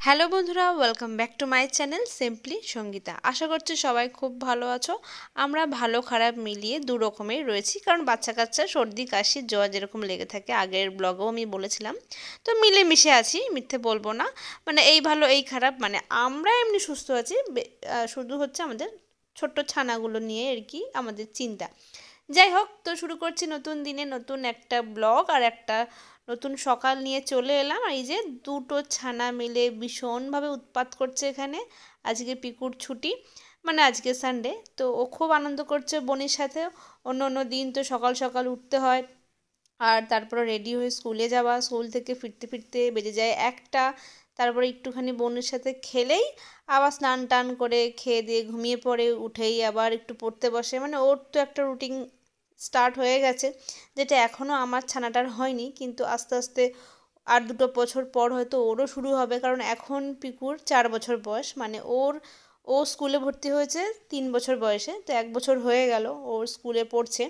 Hello বন্ধুরা, welcome back to my channel simply Sangeeta. আশা করছি সবাই খুব ভালো আছো। আমরা ভালো খারাপ মিলিয়ে দু রকমের রয়েছি, কারণ বাচ্চা কাচ্চা সর্দি কাশি জ্বর যেরকম লেগে থাকে, আগের ব্লগেও আমি বলেছিলাম, তো মিলেমিশে আছি, মিথ্যে বলবো না। মানে এই ভালো এই খারাপ, মানে আমরা এমনি সুস্থ আছি, শুধু হচ্ছে আমাদের ছোট্ট ছানাগুলো নিয়ে আর কি আমাদের চিন্তা। যাই হোক, তো শুরু করছি নতুন দিনে নতুন একটা ব্লগ আর একটা নতুন সকাল নিয়ে চলে এলাম। আর এই যে দুটো ছানা মিলে ভীষণভাবে উৎপাত করছে এখানে। আজকে পিকুর ছুটি, মানে আজকে সানডে, তো ও খুব আনন্দ করছে বোনের সাথে। অন্য অন্য দিন তো সকাল সকাল উঠতে হয়, আর তারপরে রেডি হয়ে স্কুলে যাওয়া, স্কুল থেকে ফিরতে ফিরতে বেজে যায় 1টা। তারপরে একটুখানি বোনের সাথে খেলেই আবার স্নান টান করে খেয়ে দিয়ে ঘুমিয়ে পড়ে, উঠেই আবার একটু পড়তে বসে। মানে ওর তো একটা রুটিন স্টার্ট হয়ে গেছে, যেটা এখনও আমার ছানাটার হয়নি, কিন্তু আস্তে আস্তে আর 2 বছর পর হয়তো ওরও শুরু হবে। কারণ এখন পিকুর 4 বছর বয়স, মানে ও স্কুলে ভর্তি হয়েছে 3 বছর বয়সে, তো 1 বছর হয়ে গেল ওর স্কুলে পড়ছে।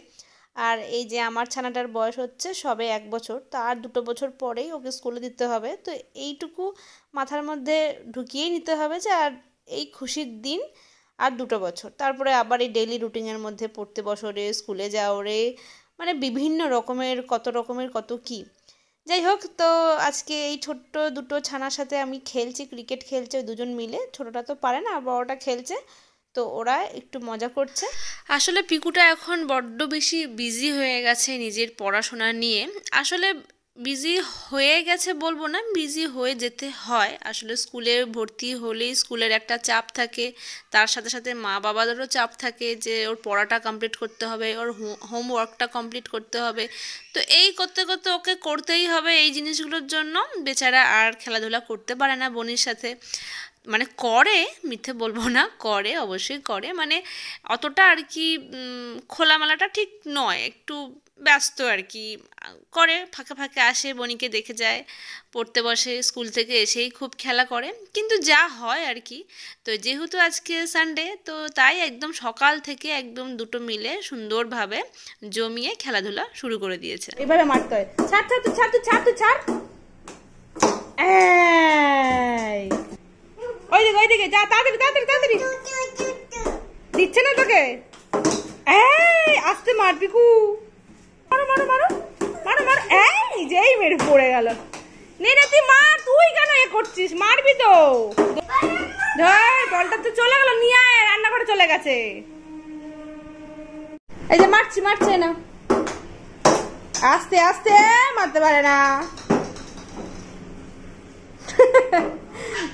আর এই যে আমার ছানাটার বয়স হচ্ছে সবে 1 বছর, তো আর 2 বছর পরেই ওকে স্কুলে দিতে হবে। তো এইটুকু মাথার মধ্যে ঢুকিয়েই নিতে হবে যে আর এই খুশির দিন আর 2 বছর, তারপরে আবার এই ডেইলি রুটিনের মধ্যে পড়তে বসো রে, স্কুলে যাও রে, মানে বিভিন্ন রকমের কত কি। যাই হোক, তো আজকে এই ছোট্ট দুটো ছানার সাথে আমি খেলছি, ক্রিকেট খেলছে দুজন মিলে। ছোটটা তো পারে না, বড়টা খেলছে, তো ওরা একটু মজা করছে। আসলে পিকুটা এখন বড্ড বেশি বিজি হয়ে গেছে নিজের পড়াশোনা নিয়ে। আসলে বিজি হয়ে গেছে বলবো না, বিজি হয়ে যেতে হয়। আসলে স্কুলে ভর্তি হলেই স্কুলের একটা চাপ থাকে, তার সাথে সাথে মা বাবাদেরও চাপ থাকে যে ওর পড়াটা কমপ্লিট করতে হবে, ওর হোমওয়ার্কটা কমপ্লিট করতে হবে। তো এই করতে করতে ওকে করতেই হবে এই জিনিসগুলোর জন্য। বেচারা আর খেলাধুলা করতে পারে না বোনের সাথে। মানে করে, মিথ্যে বলবো না, করে, অবশ্যই করে, মানে অতটা আর কি খোলামেলাটা ঠিক নয়, একটু ব্যস্ত আর কি করে। ফাঁকে ফাঁকে আসে, বনিকে দেখে যায়, পড়তে বসে, স্কুল থেকে এসেই খুব খেলা করে, কিন্তু যা হয় আর কি। তো যেহেতু আজকে সানডে, তো তাই একদম সকাল থেকে একদম দুটো মিলে সুন্দরভাবে জমিয়ে খেলাধুলা শুরু করে দিয়েছে। এভাবে মারতে হয়, ছাড় ছাড় তুই, ছাড় তুই, ছাড় তুই, ছাড়। ওইদিকে যা, তাড়াতাড়ি তাড়াতাড়ি তাড়াতাড়ি। দিচ্ছে না তোকে, আস্তে মার পিকু, মারো মারো মারো মারো মারো। এই যেই মেরে পড়ে গেল। নে রে তুই মার, তুই কেন এ করছিস, মারবি তো। ধর, বলটা তো চলে গেল, নিয়ে আয়, রান্নাঘরে চলে গেছে। এই যে মারছে না, আস্তে আস্তে, মারতে পারে না।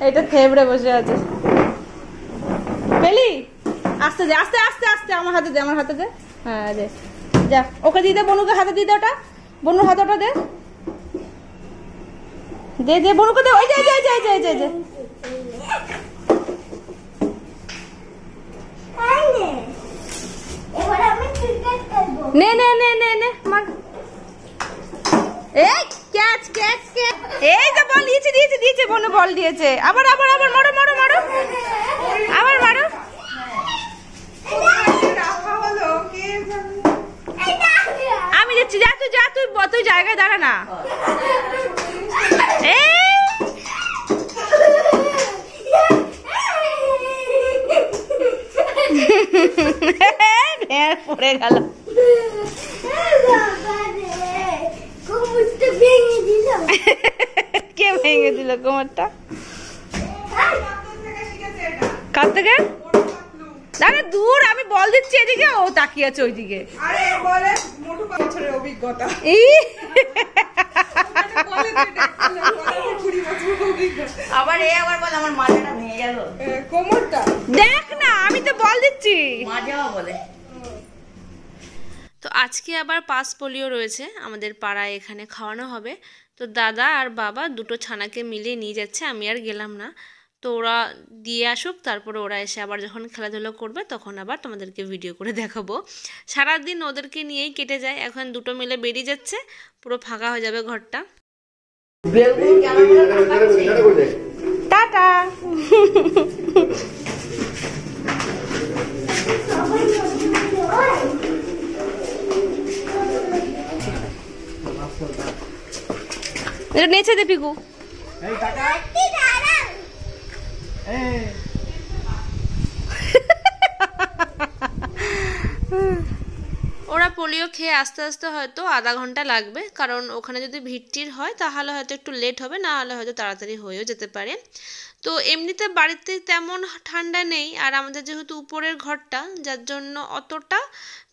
এটা থেবড়ে বসে আছে। পেলি, আস্তে দে, আস্তে আস্তে আস্তে, আমার হাতে দে, আমার হাতে দে। হ্যাঁ দে, যা ওকে দিয়ে দে, বনুকে হাতে দিয়ে দে, ওটা বনুর হাতে, ওটা দে দে দে, বনুকে দে। ওই যে নে নে নে নে নে, মার। এই ক্যাচ ক্যাচ ক্যাচ, এই যে বল দিয়েছে বনু, বল দিয়েছে। আবার আবার আবার মারো মারো মারো, আবার মারো। আমি যাচ্ছি, যা তুই জায়গায় দাঁড়া না। পড়ে গেল, কে ভেঙে দিল কোমরটা? কার থেকে? আরে দূর, আমি বল দিচ্ছি এদিকে, ও তাকিয়ে আছে ওইদিকে। অভিজ্ঞতা আবার বল, আমার মাথাটা ভেঙে গেল, কোমরটা দেখ না, আমি তো বল দিচ্ছি, মাঝাও বলে। তো আজকে আবার পাস পোলিও রয়েছে আমাদের পাড়ায়, এখানে খাওয়ানো হবে। তো দাদা আর বাবা দুটো ছানাকে মিলিয়ে নিয়ে যাচ্ছে, আমি আর গেলাম না। তো ওরা দিয়ে আসুক, তারপরে ওরা এসে আবার যখন খেলাধুলা করবে তখন আবার তোমাদেরকে ভিডিও করে দেখাবো। সারাদিন ওদেরকে নিয়েই কেটে যায়, এখন দুটো মিলে বেরিয়ে যাচ্ছে, পুরো ফাঁকা হয়ে যাবে ঘরটা। টাটা। এটা নেচে দে পিকু। ওরা পোলিও খেয়ে আস্তে আস্তে হয়তো আধা ঘন্টা লাগবে, কারণ ওখানে যদি ভিড় হয় তাহলে হয়তো একটু লেট হবে, না হলে হয়তো তাড়াতাড়ি হয়েও যেতে পারে। তো এমনিতে বাড়িতে তেমন ঠান্ডা নেই, আর আমাদের যেহেতু উপরের ঘরটা, যার জন্য অতটা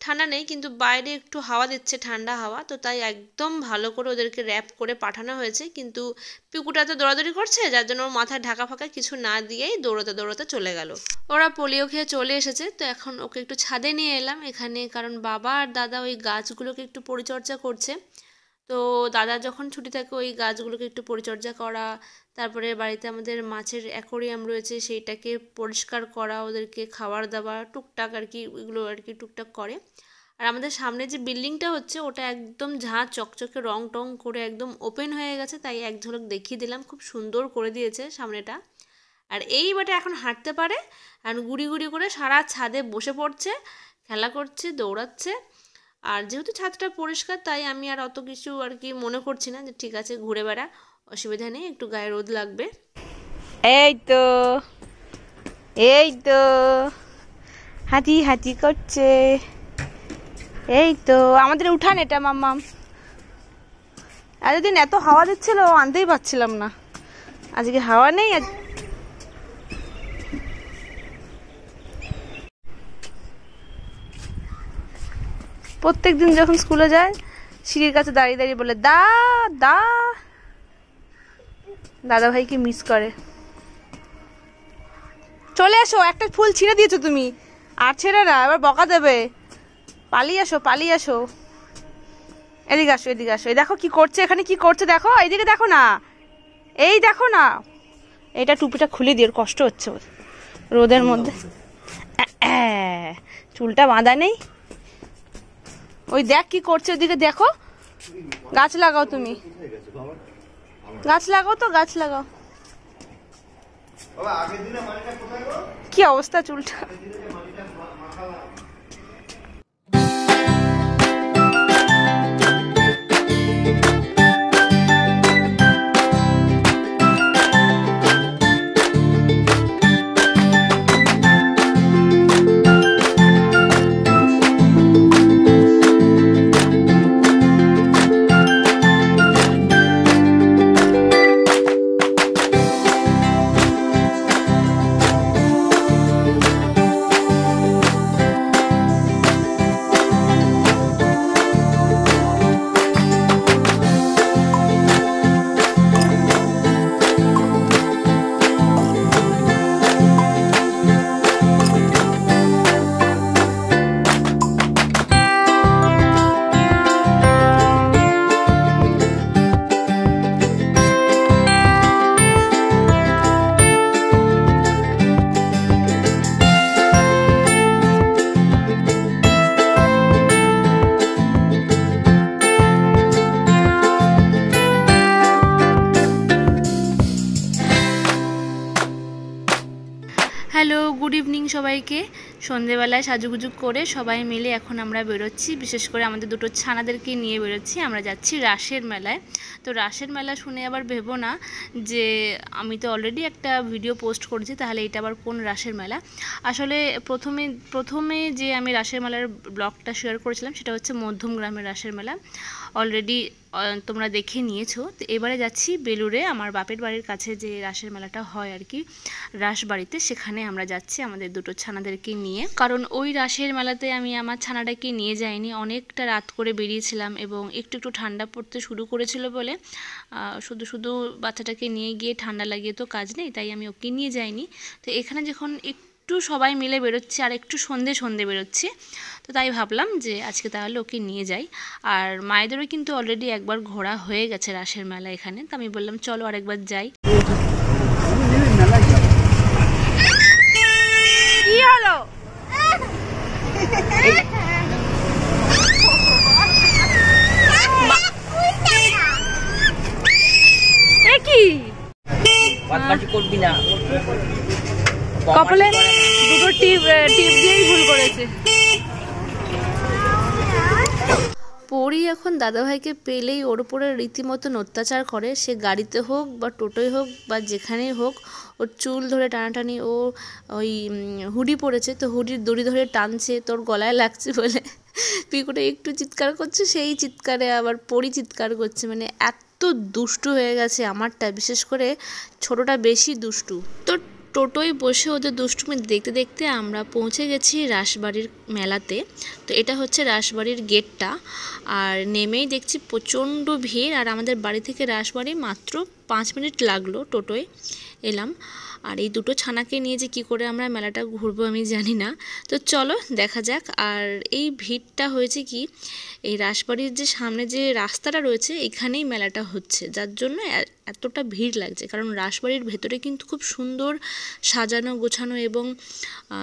ঠান্ডা নেই, কিন্তু বাইরে একটু হাওয়া দিচ্ছে, ঠান্ডা হাওয়া, তো তাই একদম ভালো করে ওদেরকে র্যাপ করে পাঠানো হয়েছে। কিন্তু পিকুটা তো দৌড়াদৌড়ি করছে, যার জন্য ওর মাথায় ঢাকা ফাঁকা কিছু না দিয়েই দৌড়াতে দৌড়াতে চলে গেল। ওরা পোলিও খেয়ে চলে এসেছে, তো এখন ওকে একটু ছাদে নিয়ে এলাম এখানে, কারণ বাবা আর দাদা ওই গাছগুলোকে একটু পরিচর্যা করছে। তো দাদা যখন ছুটি থাকে ওই গাছগুলোকে একটু পরিচর্যা করা, তারপরে বাড়িতে আমাদের মাছের অ্যাকোরিয়াম রয়েছে সেইটাকে পরিষ্কার করা, ওদেরকে খাবার দাবার টুকটাক আর কি, ওইগুলো আর কি টুকটাক করে। আর আমাদের সামনে যে বিল্ডিংটা হচ্ছে ওটা একদম ঝাঁ চকচকে রং টং করে একদম ওপেন হয়ে গেছে, তাই এক ঝলক দেখিয়ে দিলাম, খুব সুন্দর করে দিয়েছে সামনেটা। আর এই বাটে এখন হাঁটতে পারে, আর গুড়ি গুড়ি করে সারা ছাদে বসে পড়ছে, খেলা করছে, দৌড়াচ্ছে। আর যেহেতু ছাদটা পরিষ্কার তাই আমি আর অত কিছু আর কি মনে করছি না, যে ঠিক আছে ঘুরে বেড়া, অসুবিধা নেই, একটু গায়ে রোদ লাগবে। এই তো হাঁটি হাঁটি করছে, এই তো আমাদের উঠান এটা মাম্মাম। এতদিন এত হাওয়া দিচ্ছিল, আনতেই পারছিলাম না, আজকে হাওয়া নেই। প্রত্যেক দিন যখন স্কুলে যায় সিঁড়ির কাছে দাঁড়িয়ে দাঁড়িয়ে বলে দা দা, দাদা ভাইকে মিস করে। চলে এসো, একটা ফুল ছিঁড়ে দিয়েছো তুমি, আর ছেড়ে না, এবার বকা দেবে। পালিয়ে আসো পালিয়ে আসো, এদিকে আসো এদিকে আসো। এই দেখো কি করছে এখানে, কি করছে দেখো, এইদিকে দেখো না, এই দেখো না। এইটা টুপিটা খুলে দিয়ে কষ্ট হচ্ছে রোদের মধ্যে, চুলটা বাঁধা নেই। ওই দেখ কি করছে, ওইদিকে দেখো। গাছ লাগাও তুমি, গাছ লাগাও তো, গাছ লাগাও। কি অবস্থা চুলটা। হ্যালো, গুড ইভিনিং সবাইকে। সন্ধেবেলায় সাজুগুজু করে সবাই মিলে এখন আমরা বেরোচ্ছি, বিশেষ করে আমাদের দুটো ছানাদেরকে নিয়ে বেরোচ্ছি। আমরা যাচ্ছি রাসের মেলায়। তো রাসের মেলা শুনে আবার ভেবো না যে আমি তো অলরেডি একটা ভিডিও পোস্ট করেছি, তাহলে এটা আবার কোন রাসের মেলা। আসলে প্রথমে যে আমি রাসের মেলার ব্লগটা শেয়ার করেছিলাম সেটা হচ্ছে মধ্যমগ্রামের রাসের মেলা, অলরেডি তোমরা দেখে নিয়েছো। তো এবারে যাচ্ছি বেলুড়ে, আমার বাপের বাড়ির কাছে যে রাসের মেলাটা হয় আর কি, রাসবাড়িতে, সেখানে আমরা যাচ্ছি আমাদের দুটো ছানাদেরকে নিয়ে। কারণ ওই রাসের মেলাতে আমি আমার ছানাটাকে নিয়ে যাইনি, অনেকটা রাত করে বেরিয়েছিলাম এবং একটু ঠান্ডা পড়তে শুরু করেছিল বলে শুধু বাচ্চাটাকে নিয়ে গিয়ে ঠান্ডা লাগিয়ে তো কাজ নেই, তাই আমি ওকে নিয়ে যাইনি। তো এখানে যখন একটু সবাই মিলে বেরোচ্ছি আর একটু সন্ধে বেরোচ্ছি, তো তাই ভাবলাম যে আজকে তাহলে ওকে নিয়ে যাই। আর মায়েদেরও কিন্তু অলরেডি একবার ঘোরা হয়ে গেছে রাসের মেলা এখানে, তো আমি বললাম চলো আরেকবার যাই। কি হলো? কি করবি না, কপালে দুটো টিপ দিয়েই ভুল করেছে। পরি এখন দাদাভাইকে পেলেই ওর উপরে রীতিমতন অত্যাচার করে, সে গাড়িতে হোক বা টোটোয় হোক বা যেখানেই হোক, ওর চুল ধরে টানাটানি। ও ওই হুডি পরেছে, তো হুডির দড়ি ধরে টানছে, তোর গলায় লাগছে বলে পিকুটা একটু চিৎকার করছে, সেই চিৎকারে আবার পরি চিৎকার করছে। মানে এত দুষ্টু হয়ে গেছে আমারটা, বিশেষ করে ছোটটা বেশি দুষ্টু। তো টোটোয় বসে ওদের দুষ্টুমি দেখতে দেখতে আমরা পৌঁছে গেছি রাসবাড়ির মেলাতে। তো এটা হচ্ছে রাসবাড়ির গেটটা, আর নেমেই দেখছি প্রচণ্ড ভিড়। আর আমাদের বাড়ি থেকে রাসবাড়ি মাত্র 5 মিনিট লাগলো টোটোয় এলাম। আর এই দুটো ছানাকে নিয়ে যে কী করে আমরা মেলাটা ঘুরবো আমি জানি না, তো চলো দেখা যাক। আর এই ভিড়টা হয়েছে কি, এই রাসবাড়ির যে সামনে যে রাস্তাটা রয়েছে এখানেই মেলাটা হচ্ছে, যার জন্য এতটা ভিড় লাগছে। কারণ রাসবাড়ির ভেতরে কিন্তু খুব সুন্দর সাজানো গোছানো এবং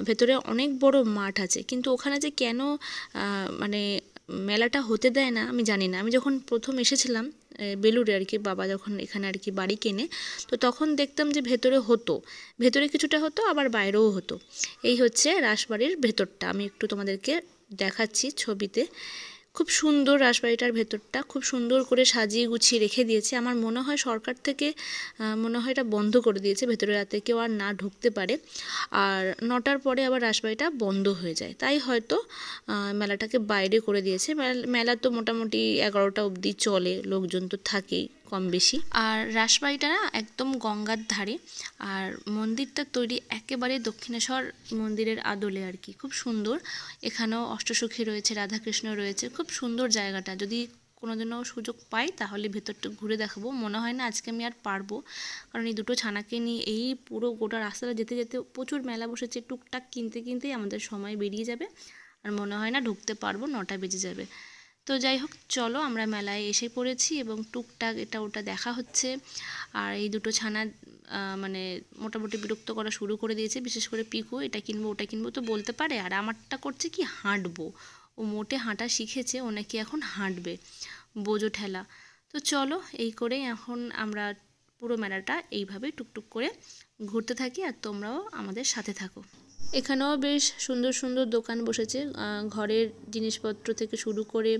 ভেতরে অনেক বড় মাঠ আছে, কিন্তু ওখানে যে কেন মানে মেলাটা হতে দেয় না আমি জানি না। আমি যখন প্রথম এসেছিলাম বেলুড়ে আর কি, বাবা যখন এখানে আর কি বাড়ি কেনে, তো তখন দেখতাম যে ভেতরে হতো, ভেতরে কিছুটা হতো আবার বাইরেও হতো। এই হচ্ছে রাসবাড়ির ভেতরটা, আমি একটু তোমাদেরকে দেখাচ্ছি ছবিতে। খুব সুন্দর রাসবাড়িটার ভেতরটা, খুব সুন্দর করে সাজিয়ে গুছিয়ে রেখে দিয়েছে। আমার মনে হয় সরকার থেকে মনে হয় এটা বন্ধ করে দিয়েছে, ভেতরে রাতে কেউ আর না ঢুকতে পারে। আর 9টার পরে আবার রাসবাড়িটা বন্ধ হয়ে যায়, তাই হয়তো মেলাটাকে বাইরে করে দিয়েছে। মেলা তো মোটামুটি 11টা অবধি চলে, লোকজন তো থাকেই কম বেশি। আর রাসবাড়িটা না একদম গঙ্গার ধারে, আর মন্দিরটা তৈরি একেবারে দক্ষিণেশ্বর মন্দিরের আদলে আর কি, খুব সুন্দর। এখানেও অষ্টসখী রয়েছে, রাধাকৃষ্ণ রয়েছে, খুব সুন্দর জায়গাটা। যদি কোনোদিনও সুযোগ পাই তাহলে ভেতরটা ঘুরে দেখাবো। মনে হয় না আজকে আমি আর পারবো, কারণ এই দুটো ছানাকে নিয়ে এই পুরো গোটা রাস্তাটা যেতে যেতে প্রচুর মেলা বসেছে, টুকটাক কিনতে কিনতেই আমাদের সময় বেরিয়ে যাবে, আর মনে হয় না ঢুকতে পারবো, 9টা বেজে যাবে। তো যাই হোক, চলো আমরা মেলায় এসে পড়েছি এবং টুকটাক এটা ওটা দেখা হচ্ছে। আর এই দুটো ছানা মানে মোটামুটি বিরক্ত করা শুরু করে দিয়েছে, বিশেষ করে পিকু, এটা কিনবো ওটা কিনবো তো বলতে পারে, আর আমারটা করছে কি হাঁটবো। ও মোটে হাঁটা শিখেছে, ও নাকি এখন হাঁটবে, বোঝো ঠেলা। তো চলো এই করেই এখন আমরা পুরো মেলাটা এইভাবে টুকটুক করে ঘুরতে থাকি, আর তোমরাও আমাদের সাথে থাকো। এখানেও বেশ সুন্দর সুন্দর দোকান বসেছে, ঘরের জিনিসপত্র থেকে শুরু করে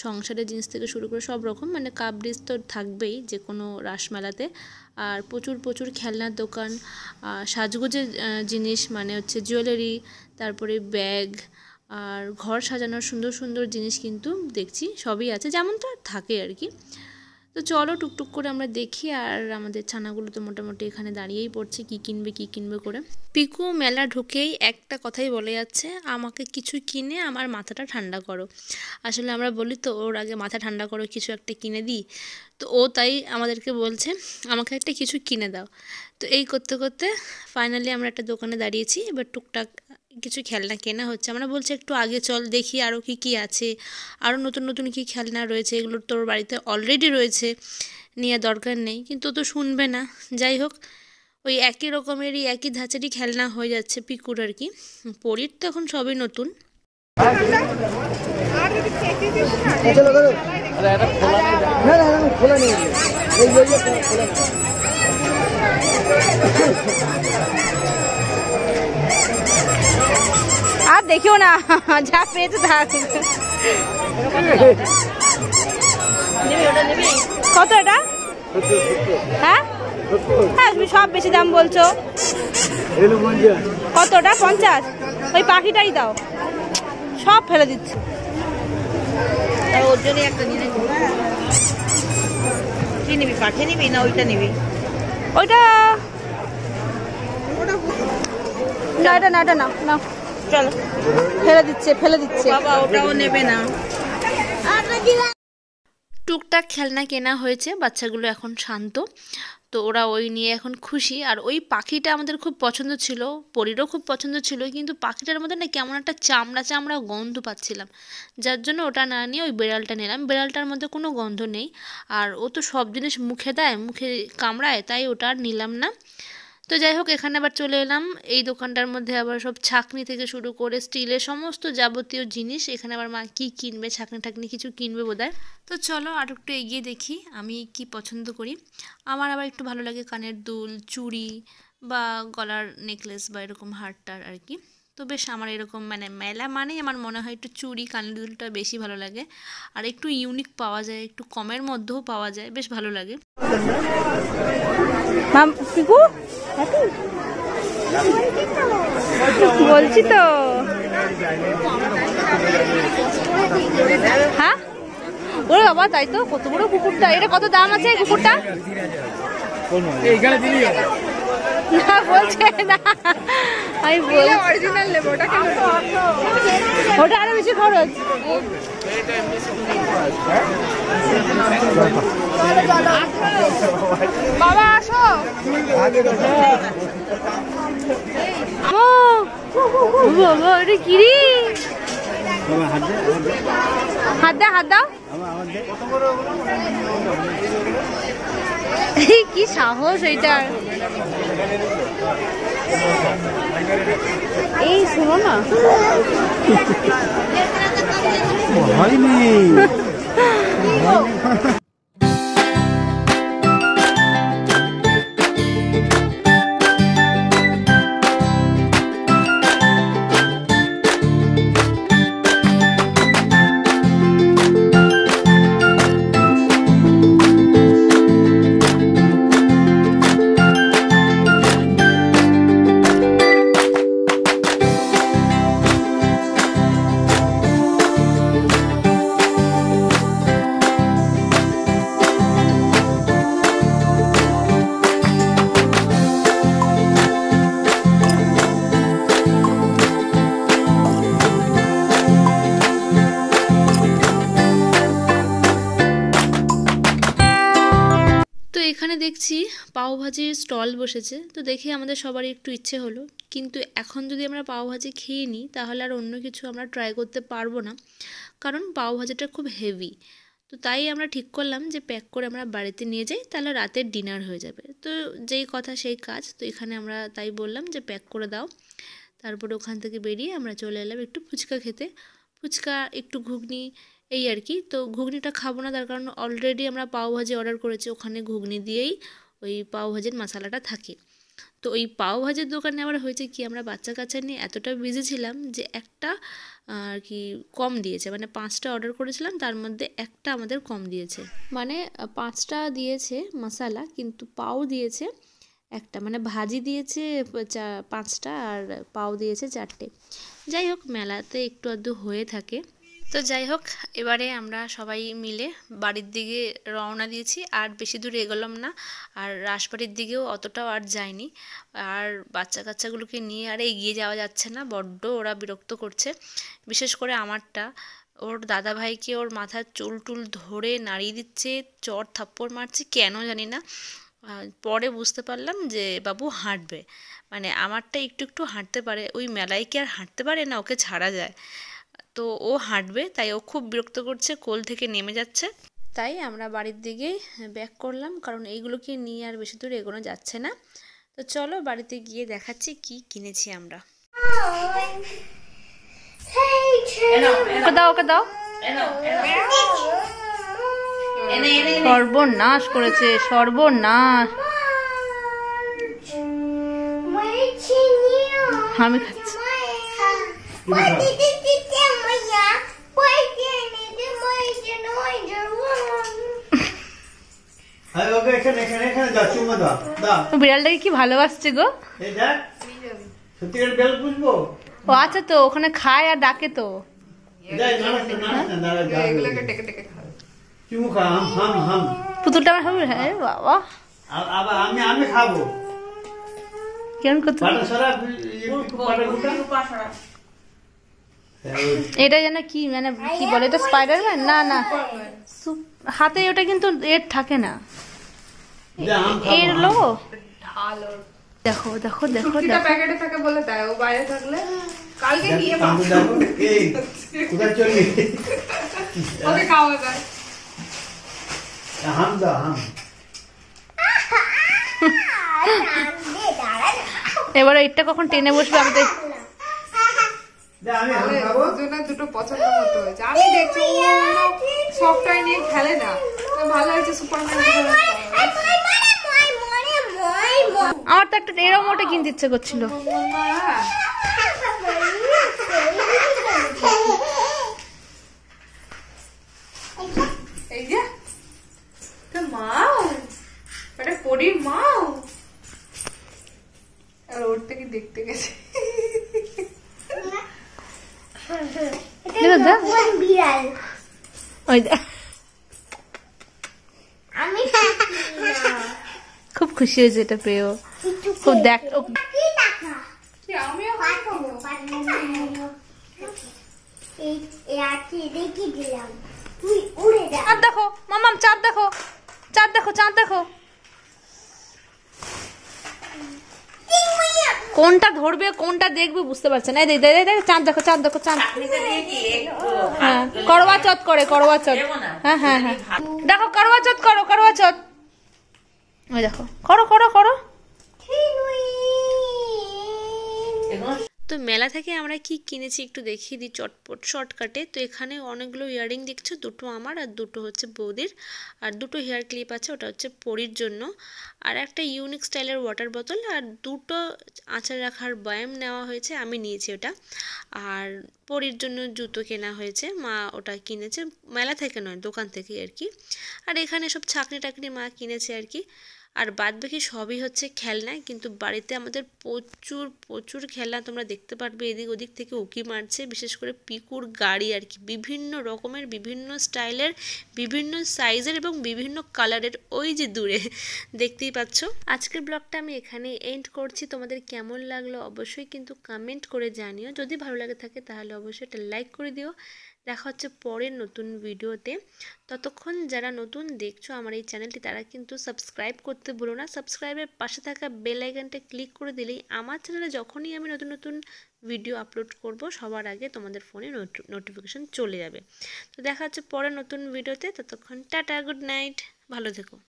সংসারের জিনিস থেকে শুরু করে সব রকম, মানে কাপ ডিশ তো থাকবেই যে কোনো রাসমেলাতে। আর প্রচুর প্রচুর খেলনার দোকান, সাজগোজের জিনিস, মানে হচ্ছে জুয়েলারি, তারপরে ব্যাগ, আর ঘর সাজানোর সুন্দর সুন্দর জিনিস কিন্তু দেখছি সবই আছে, যেমনটা থাকে আর কি। তো চলো টুকটুক করে আমরা দেখি। আর আমাদের ছানাগুলো তো মোটামুটি এখানে দাঁড়িয়েই পড়ছে কী কিনবে করে। পিকু মেলা ঢুকেই একটা কথাই বলে যাচ্ছে, আমাকে কিছু কিনে আমার মাথাটা ঠান্ডা করো। আসলে আমরা বলি তো ওর আগে মাথা ঠান্ডা করো, কিছু একটা কিনে দিই, তো ও তাই আমাদেরকে বলছে আমাকে একটা কিছু কিনে দাও। তো এই করতে করতে ফাইনালি আমরা একটা দোকানে দাঁড়িয়েছি, এবার টুকটাক কিছু খেলনা কেনা হচ্ছে। আমরা বলছি একটু আগে চল দেখি আরও কী আছে, আরও নতুন নতুন কী খেলনা রয়েছে, এগুলো তোর বাড়িতে অলরেডি রয়েছে, নিয়ে দরকার নেই, কিন্তু ও তো শুনবে না। যাই হোক, ওই একই রকমেরই একই ধাঁচেরই খেলনা হয়ে যাচ্ছে পিকুর আর কি। পরীর তো এখন সবই নতুন। আর দেখিও না, যা পেয়েছে থাক। কত এটা? হ্যাঁ হ্যাঁ, তুমি সব বেশি দাম বলছো। কতটা? 50? ওই পাখিটাই দাও, সব ফেলে দিচ্ছি। ওর জন্য একটা নিয়ে কি নিবি? পাঠিয়ে নিবি না ওইটা নিবি? ওইটা না, এটা না, এটা না, না চলো, ফেলে দিচ্ছে বাবা, ওটাও নেবে না। টুকটাক খেলনা কেনা হয়েছে, বাচ্চাগুলো এখন শান্ত, তো ওরা ওই নিয়ে এখন খুশি। আর ওই পাখিটা আমাদের খুব পছন্দ ছিল, পরীরও খুব পছন্দ ছিল, কিন্তু পাখিটার মধ্যে না কেমন একটা চামড়া চামড়া গন্ধ পাচ্ছিলাম, যার জন্য ওটা না নিয়ে ওই বেড়ালটা নিলাম। বেড়ালটার মধ্যে কোনো গন্ধ নেই, আর ও তো সব জিনিস মুখে দেয়, মুখে কামড়ায়, তাই ওটা আর নিলাম না। তো যাই হোক, এখানে আবার চলে এলাম এই দোকানটার মধ্যে, আবার সব ছাঁকনি থেকে শুরু করে স্টিলের সমস্ত যাবতীয় জিনিস। এখানে আবার মা কী কিনবে, ছাঁকনি টাকনি কিছু কিনবে বোধহয়। তো চলো আর একটু এগিয়ে দেখি আমি কি পছন্দ করি। আমার আবার একটু ভালো লাগে কানের দুল, চুড়ি বা গলার নেকলেস বা এরকম হারটার আর কি। তো বেশ আমার এরকম মানে মেলা মানেই আমার মনে হয় একটু চুড়ি কানের দুলটা বেশি ভালো লাগে, আর একটু ইউনিক পাওয়া যায়, একটু কমের মধ্যেও পাওয়া যায়, বেশ ভালো লাগে। বলছি তো হ্যাঁ, ওরে বাবা তাই তো, কত বড় কুকুরটা। এটা কত দাম আছে এই কুকুরটা? না বলছে না, আমি বলি অরিজিনাল নেব। ওটা আরো বেশি খরচ। বাবা আসো। বাবা এটা কি রে? হাত দাও, হাত দাও। কি সাহস এইটার। এই শোনো না, এখানে দেখছি পাওভাজির স্টল বসেছে, তো দেখে আমাদের সবারই একটু ইচ্ছে হলো, কিন্তু এখন যদি আমরা পাওভাজি খেয়ে নিই তাহলে আর অন্য কিছু আমরা ট্রাই করতে পারবো না, কারণ পাওভাজিটা খুব হেভি। তো তাই আমরা ঠিক করলাম যে প্যাক করে আমরা বাড়িতে নিয়ে যাই, তাহলে রাতের ডিনার হয়ে যাবে। তো যেই কথা সেই কাজ, তো এখানে আমরা তাই বললাম যে প্যাক করে দাও। তারপরে ওখান থেকে বেরিয়ে আমরা চলে এলাম একটু ফুচকা খেতে, ফুচকা একটু ঘুগনি, এই আর কি। তো ঘুগনিটা খাবো না, তার কারণ অলরেডি আমরা পাওভাজি অর্ডার করেছি, ওখানে ঘুগনি দিয়েই ওই পাওভাজির মশলাটা থাকে। তো ওই পাওভাজির দোকানে আবার হয়েছে কি, আমরা বাচ্চা কাচ্চা নিয়ে এতটা বিজি ছিলাম যে একটা আর কি কম দিয়েছে, মানে 5টা অর্ডার করেছিলাম তার মধ্যে একটা আমাদের কম দিয়েছে, মানে 5টা দিয়েছে মশলা কিন্তু পাও দিয়েছে একটা, মানে ভাজি দিয়েছে 5টা আর পাও দিয়েছে 4টে। যাই হোক, মেলাতে একটু আধটু হয়ে থাকে। তো যাই হোক, এবারে আমরা সবাই মিলে বাড়ির দিকে রওনা দিয়েছি, আর বেশি দূর এগোলাম না, আর রাসবাড়ির দিকেও অতটাও আর যায়নি। আর বাচ্চা কাচ্চাগুলোকে নিয়ে আর এগিয়ে যাওয়া যাচ্ছে না, বড্ড ওরা বিরক্ত করছে, বিশেষ করে আমারটা। ওর দাদাভাইকে ওর মাথার চুল টুল ধরে নাড়িয়ে দিচ্ছে, চড় থাপ্পড় মারছে, কেন জানি না। পরে বুঝতে পারলাম যে বাবু হাঁটবে, মানে আমারটা একটু একটু হাঁটতে পারে, ওই মেলায় কি আর হাঁটতে পারে না, ওকে ছাড়া যায়? তো ও হাঁটবে, তাই ও খুব বিরক্ত করছে, কোল থেকে নেমে যাচ্ছে। তাই আমরা বাড়ির দিকেই ব্যাক করলাম, কারণ এইগুলোকে নিয়ে আর বেশি দূর এগোনো যাচ্ছে না। তো চলো বাড়িতে গিয়ে দেখাচ্ছি কি কিনেছি আমরা। দাও, ওকে দাও। সর্বনাশ করেছে, সর্বনাশ। আমি খাচ্ছি। বিড়ালটাকে কি ভালোবাসছে গো। ও আচ্ছা, তো ওখানে খায় আর ডাকে তো। পুতুলটা আমার হবে। হ্যাঁ বাবা, আমি খাবো। কেমন করতে এটা যেন কি, মানে কি বলে এটা, স্পাইডারম্যান? না না, হাতে ওটা কিন্তু এর থাকে না, এর লোগো। দেখো দেখো দেখো, প্যাকেটে থাকে বলে তাই, ও বাইরে থাকলে কালকে গিয়ে ওকে খাওয়া যায়। এবারে এটা কখন টেনে বসবে? আমি তো দুটো পছন্দ মতো হয়েছে। আমি দেখছি সফটওয়্যার নিয়ে খেলে না, ভালো হয়েছে সুপারম্যান। আমার তো একটা এরকম ওটা কিনতে ইচ্ছে করছিল। এই যে তো মাও, এটা পরীর মাও, আর ওর থেকে দেখতে গেছে। বিড়াল ওই দেখ, আমি খুব খুশি হয়েছে এটা পেয়েও। খুব দেখ কি আমিও খাবো। রেখে দিলাম, তুই উড়ে যা। চাঁদ দেখো মামাম, চাঁদ দেখো, চাঁদ দেখো, চাঁদ দেখো। কোনটা ধরবে কোনটা দেখবে বুঝতে পারছে না। এই দেখ দেখ দেখ, চাঁদ দেখো, চাঁদ দেখো, চাঁদ। হ্যাঁ, করবা চৌথ করে, করবা চৌথ। হ্যাঁ হ্যাঁ হ্যাঁ, দেখো করবা চৌথ করো, করবা চৌথ। ওই দেখো, করো করো করো। তো মেলা থেকে আমরা কি কিনেছি একটু দেখিয়ে দিই চটপট শর্টকাটে। তো এখানে অনেকগুলো ইয়াররিং দেখছো, দুটো আমার আর দুটো হচ্ছে বৌদির, আর দুটো হেয়ার ক্লিপ আছে, ওটা হচ্ছে পরীর জন্য, আর একটা ইউনিক স্টাইলের ওয়াটার বোতল, আর দুটো আচার রাখার বয়াম নেওয়া হয়েছে, আমি নিয়েছি ওটা। আর পরীর জন্য জুতো কেনা হয়েছে, মা ওটা কিনেছে, মেলা থেকে নয় দোকান থেকে আর কি। আর এখানে সব ছাকনি টাকনি মা কিনেছে আর কি। আর বাদ বাকি সবই হচ্ছে খেলনা, কিন্তু বাড়িতে আমাদের প্রচুর প্রচুর খেলনা, তোমরা দেখতে পারবে এদিক ওদিক থেকে উকি মারছে, বিশেষ করে পিকুর গাড়ি আর কি, বিভিন্ন রকমের, বিভিন্ন স্টাইলের, বিভিন্ন সাইজের এবং বিভিন্ন কালারের, ওই যে দূরে দেখতেই পাচ্ছ। আজকের ব্লগটা আমি এখানে এন্ড করছি। তোমাদের কেমন লাগলো অবশ্যই কিন্তু কমেন্ট করে জানিও, যদি ভালো লাগে থাকে তাহলে অবশ্যই একটা লাইক করে দিও। দেখা হচ্ছে পরের নতুন ভিডিওতে। ততক্ষণ যারা নতুন দেখছো আমার এই চ্যানেলটি, তারা কিন্তু সাবস্ক্রাইব করতে ভুলো না। সাবস্ক্রাইবের পাশে থাকা বেল আইকনটা ক্লিক করে দিলেই আমার চ্যানেলে যখনই আমি নতুন নতুন ভিডিও আপলোড করব সবার আগে তোমাদের ফোনে নোটিফিকেশন চলে যাবে। তো দেখা হচ্ছে পরের নতুন ভিডিওতে, ততক্ষণ টাটা, গুড নাইট, ভালো থেকো।